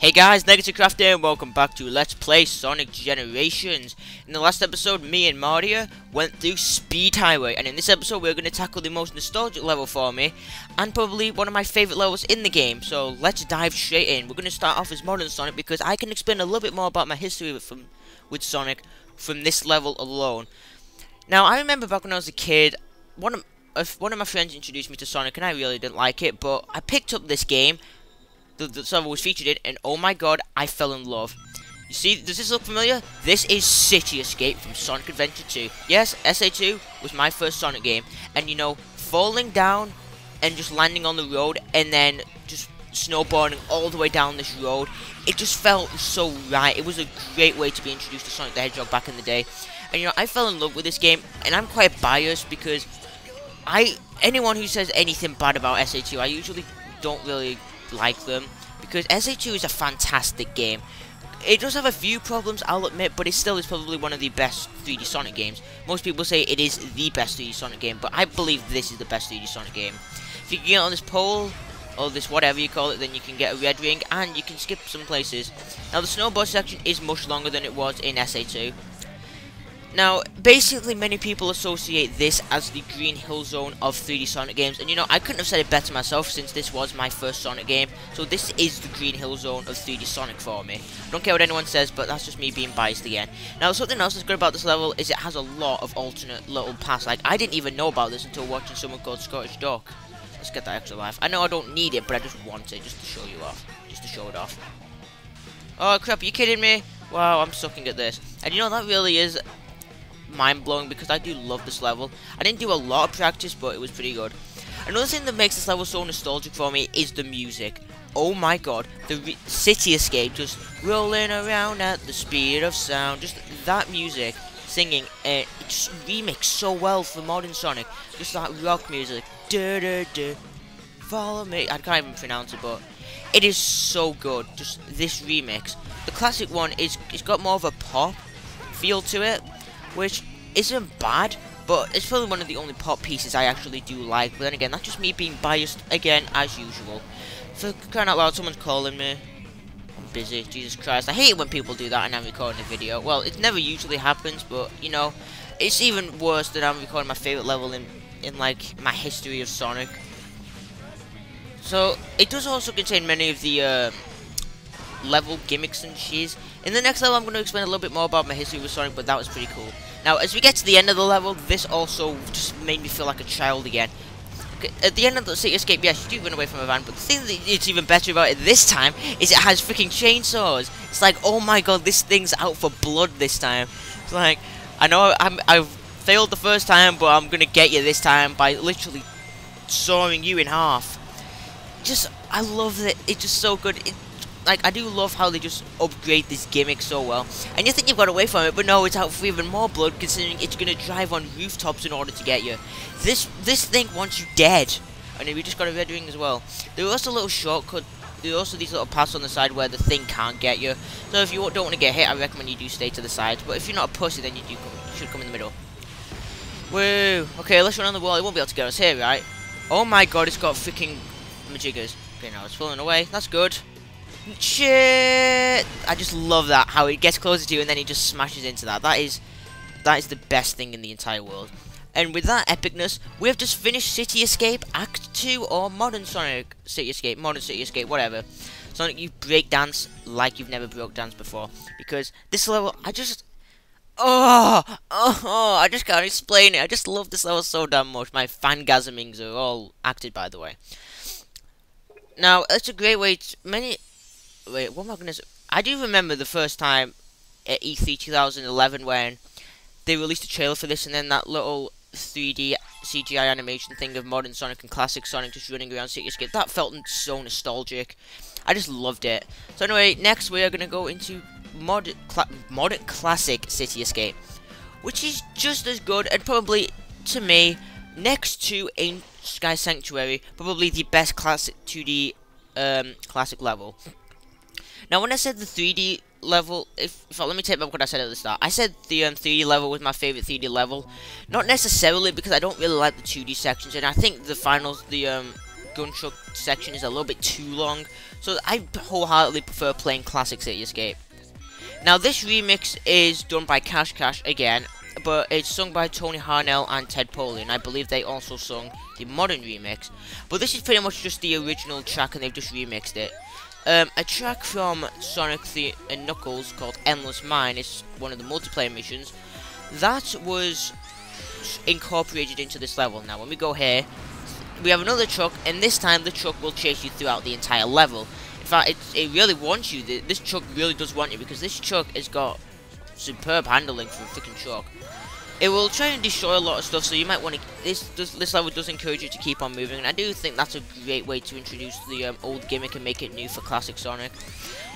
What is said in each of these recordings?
Hey guys, NegativeCraft here and welcome back to Let's Play Sonic Generations. In the last episode, me and Mario went through Speed Highway, and in this episode we're going to tackle the most nostalgic level for me, and probably one of my favourite levels in the game. So let's dive straight in. We're going to start off as Modern Sonic because I can explain a little bit more about my history with Sonic from this level alone. Now, I remember back when I was a kid, one of my friends introduced me to Sonic and I really didn't like it, but I picked up this game the server was featured in, and oh my god, I fell in love. You see, does this look familiar? This is City Escape from Sonic Adventure 2. Yes, SA2 was my first Sonic game, and you know, falling down and just landing on the road, and then just snowboarding all the way down this road, it just felt so right. It was a great way to be introduced to Sonic the Hedgehog back in the day. And you know, I fell in love with this game, and I'm quite biased because anyone who says anything bad about SA2, I usually don't really like them, because SA2 is a fantastic game. It does have a few problems, I'll admit, but it still is probably one of the best 3D Sonic games. Most people say it is the best 3D Sonic game, but I believe this is the best 3D Sonic game. If you can get on this pole, or this whatever you call it, then you can get a red ring, and you can skip some places. Now, the snowboard section is much longer than it was in SA2. Now, basically, many people associate this as the Green Hill Zone of 3D Sonic games, and you know, I couldn't have said it better myself since this was my first Sonic game, so this is the Green Hill Zone of 3D Sonic for me. I don't care what anyone says, but that's just me being biased again. Now, something else that's good about this level is it has a lot of alternate little paths. Like, I didn't even know about this until watching someone called Scottish Doc. Let's get that extra life. I know I don't need it, but I just want it, just to show you off. Just to show it off. Oh, crap, are you kidding me? Wow, I'm sucking at this. And you know, that really is mind-blowing because I do love this level. I didn't do a lot of practice, but it was pretty good. Another thing that makes this level so nostalgic for me is the music. Oh my god, the City Escape, just rolling around at the speed of sound, just that music, singing, it just remixed so well for Modern Sonic. Just that rock music, da da da, follow me. I can't even pronounce it, but it is so good. Just this remix. The classic one it's got more of a pop feel to it, which isn't bad, but it's probably one of the only pop pieces I actually do like. But then again, that's just me being biased again, as usual. For crying out loud, someone's calling me. I'm busy, Jesus Christ. I hate it when people do that and I'm recording a video. Well, it never usually happens, but, you know, it's even worse that I'm recording my favourite level in like, my history of Sonic. So, it does also contain many of the, level gimmicks and shiz. In the next level, I'm going to explain a little bit more about my history with Sonic, but that was pretty cool. Now, as we get to the end of the level, this also just made me feel like a child again. Okay, at the end of the City Escape, yes, you do run away from a van, but the thing that's even better about it this time is it has freaking chainsaws. It's like, oh my god, this thing's out for blood this time. It's like, I know I've failed the first time, but I'm going to get you this time by literally sawing you in half. I love it. It's just so good. Like, I do love how they just upgrade this gimmick so well. And you think you've got away from it, but no, it's out for even more blood, considering it's going to drive on rooftops in order to get you. This thing wants you dead. And we just got a red ring as well. There are also little shortcuts. There are also these little paths on the side where the thing can't get you. So if you don't want to get hit, I recommend you do stay to the sides. But if you're not a pussy, then you should come in the middle. Woo! Okay, let's run on the wall. It won't be able to get us here, right? Oh my god, it's got freaking majiggers. Okay, now it's pulling away. That's good. Shit! I just love that, how it gets closer to you and then it just smashes into that. That is the best thing in the entire world. And with that epicness, we have just finished City Escape Act 2, or Modern Sonic City Escape, Modern City Escape, whatever. Sonic, you break dance like you've never broke dance before. Because this level, I just can't explain it. I just love this level so damn much. My fangasmings are all acted, by the way. Now, it's a great way to Wait, what am I gonna say? I do remember the first time at E3 2011 when they released a trailer for this, and then that little 3D CGI animation thing of Modern Sonic and Classic Sonic just running around City Escape. That felt so nostalgic. I just loved it. So anyway, next we are gonna go into Modern Classic City Escape, which is just as good, and probably, to me, next to Ancient Sky Sanctuary, probably the best classic 2D classic level. Now, when I said the 3D level, let me take back what I said at the start. I said the 3D level was my favorite 3D level. Not necessarily because I don't really like the 2D sections, and I think the finals, the gun truck section is a little bit too long, so I wholeheartedly prefer playing classic City Escape. Now this remix is done by Cash Cash again, but it's sung by Tony Harnell and Ted Poley, and I believe they also sung the modern remix. But this is pretty much just the original track, and they've just remixed it. A track from Sonic and Knuckles called Endless Mine is one of the multiplayer missions. That was incorporated into this level. Now when we go here, we have another truck, and this time the truck will chase you throughout the entire level. In fact, it really wants you. This truck really does want you, because this truck has got superb handling for a freaking truck. It will try and destroy a lot of stuff, so you might want to. This level does encourage you to keep on moving, and I do think that's a great way to introduce the old gimmick and make it new for classic Sonic,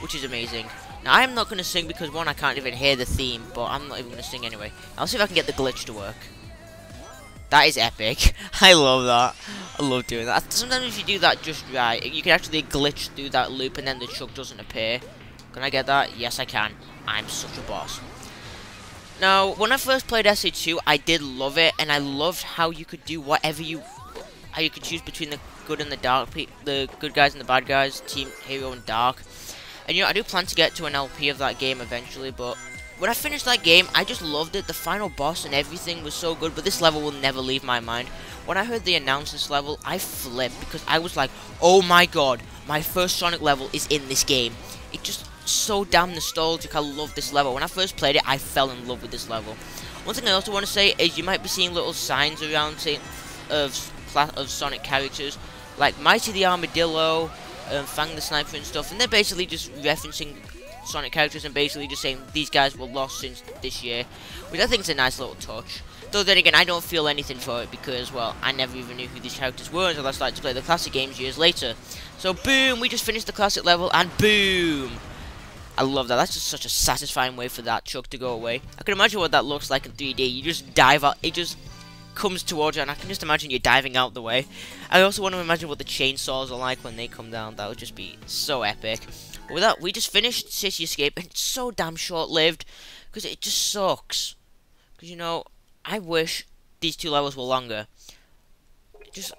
which is amazing. Now I'm not going to sing because one, I can't even hear the theme, but I'm not even going to sing anyway. I'll see if I can get the glitch to work. That is epic. I love that. I love doing that. Sometimes if you do that just right, you can actually glitch through that loop and then the truck doesn't appear. Can I get that? Yes, I can. I'm such a boss. Now, when I first played SA2, I did love it, and I loved how you could do whatever how you could choose between the good and the dark, the good guys and the bad guys, Team Hero and Dark. And you know, I do plan to get to an LP of that game eventually, but when I finished that game, I just loved it. The final boss and everything was so good, but this level will never leave my mind. When I heard they announced this level, I flipped, because I was like, oh my god, my first Sonic level is in this game. It just so damn nostalgic. I love this level. When I first played it, I fell in love with this level. One thing I also want to say is you might be seeing little signs around of Sonic characters, like Mighty the Armadillo, Fang the Sniper and stuff, and they're basically just referencing Sonic characters and basically just saying these guys were lost since this year, which I think is a nice little touch. Though then again, I don't feel anything for it because, well, I never even knew who these characters were until I started to play the classic games years later. So boom, we just finished the classic level, and boom! I love that. That's just such a satisfying way for that truck to go away. I can imagine what that looks like in 3D. You just dive out, it just comes towards you, and I can just imagine you diving out the way. I also want to imagine what the chainsaws are like when they come down. That would just be so epic. But with that, we just finished City Escape, and it's so damn short-lived, because it just sucks. Because, you know, I wish these two levels were longer. It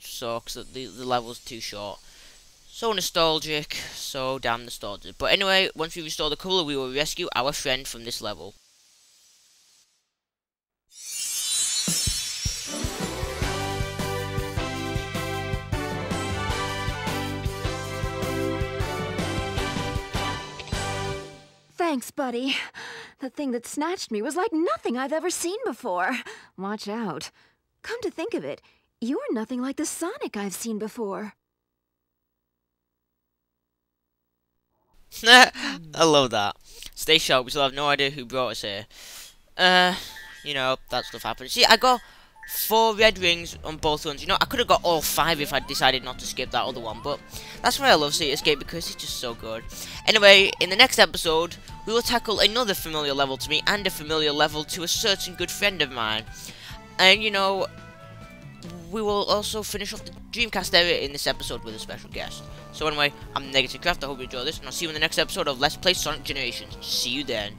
sucks that the level's too short. So nostalgic, so damn nostalgic. But anyway, once we restore the cooler, we will rescue our friend from this level. Thanks, buddy. The thing that snatched me was like nothing I've ever seen before. Watch out. Come to think of it, you're nothing like the Sonic I've seen before. I love that. Stay sharp, we still have no idea who brought us here. You know, that stuff happens. See, I got 4 red rings on both runs. You know, I could have got all 5 if I decided not to skip that other one, but that's why I love City Escape, because it's just so good. Anyway, in the next episode, we will tackle another familiar level to me, and a familiar level to a certain good friend of mine. And, you know, we will also finish off the Dreamcast era in this episode with a special guest. So anyway, I'm NegativeCraft, I hope you enjoy this, and I'll see you in the next episode of Let's Play Sonic Generations. See you then.